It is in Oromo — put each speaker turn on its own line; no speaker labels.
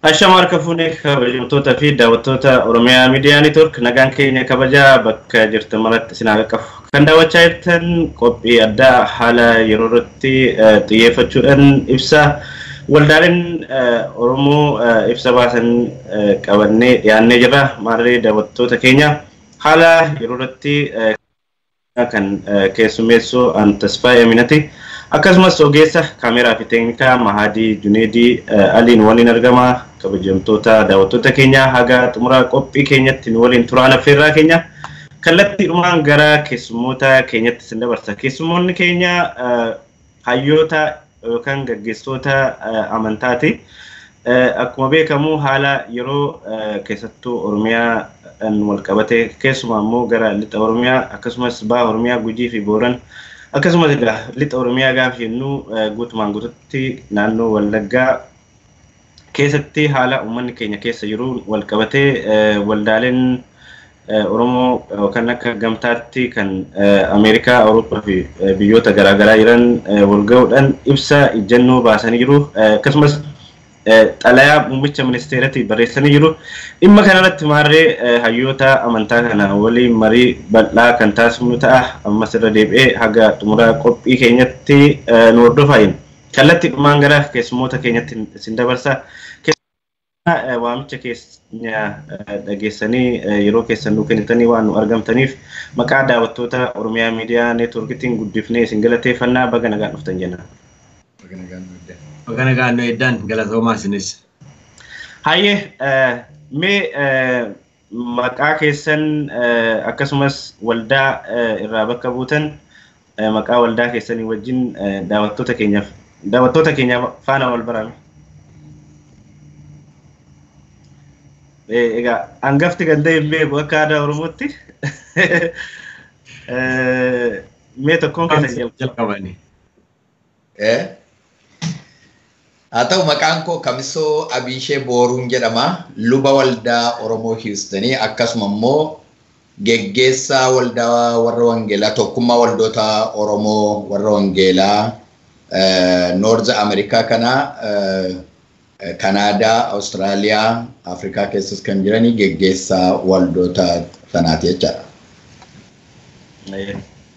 Ashamar kafune kabajamtoota fi daawwattoota Oromiyaa Miidiyaa Neetwork nagaan keenya kabajaa bakka jirtan maratti sinaa qaqqabu. Kan daawwachaa jirtan qophii addaa haala yeroo irratti xiyyeeffachuudhaan ibsa waldaaleen Oromoo ibsa baasan qabannee dhiyaannee jirra. Maarree daawwattoota keenya haala yeroo irratti kan keessummeessu Tasfaayee Aminati. Akkasumas ogeessa kaameraa fi teeknikaa Mahadii Juneedii Aliin waliin argama. Kabajamtoota daawwattoota keenya haga xumura qophii keenyatti nu waliin turaan affeerraa keenya kallattiidhumaan gara keessummoota keenyatti sin dabarsa. Keessummoonni keenya hayyoota yookaan gaggeessitoota amantaati. Akkuma beekamu haala yeroo keessattuu Oromiyaan wal qabate keessumaa immoo gara lixa Oromiyaa akkasumas baha Oromiyaa Gujii fi Booran akkasumas lixa Oromiyaa gaafa jennu guutumaan guututti naannoo Wallaggaa keessatti haala uummanni keenya keessa jiru wal qabatee waldaaleen Oromoo kan akka gamtaatti kan Ameerikaa, Awurooppaa fi biyyoota garaagaraa jiran wal ga'uudhaan ibsa ijjannoo baasanii jiru. Akkasumas xalayaa muummicha ministeeraatti barreessanii jiru. Dhimma kanarratti maarree hayyoota amantaa kana waliin marii bal'aa kan taasifnu ta'a. Ammas irra deebi'ee haga xumura qophii keenyatti nu hordofaa. Kallattiidhumaan gara keessummoota keenyatti sin dabarsa. Waamicha keenya dhageessanii yeroo keessan nu kennitanii waan nu argamtaniif maqaa daawwattoota Oromiyaa Miidiyaa Neetworkiitiin guddifnee isin galateeffannaa baga nagaan dhuftan jenna.
Baga nagaan nu eddaan galatoomaa isinis.
Hayyee mee maqaa keessan akkasumas waldaa irraa bakka buutan maqaa waldaa keessanii wajjin daawwattoota keenya faana wal barame. Egaa hangafti kan ta'e beeku akka aadaa Oromootti mee tokkoon keessa
jalqabani.
Haa ta'u maqaan koo Kamisoo Abishee Booruun jedhama. Luba waldaa Oromoo Hiwustanii akkasuma immoo geggeessaa waldaa warra Wangeelaa tokkummaa waldoota Oromoo warra Wangeelaa Noorz Ameerikaa kana Kanaadaa, Awustiraaliyaa, Afrikaa keessas kan jiranii geggeessaa waldoota sanaati jechaadha.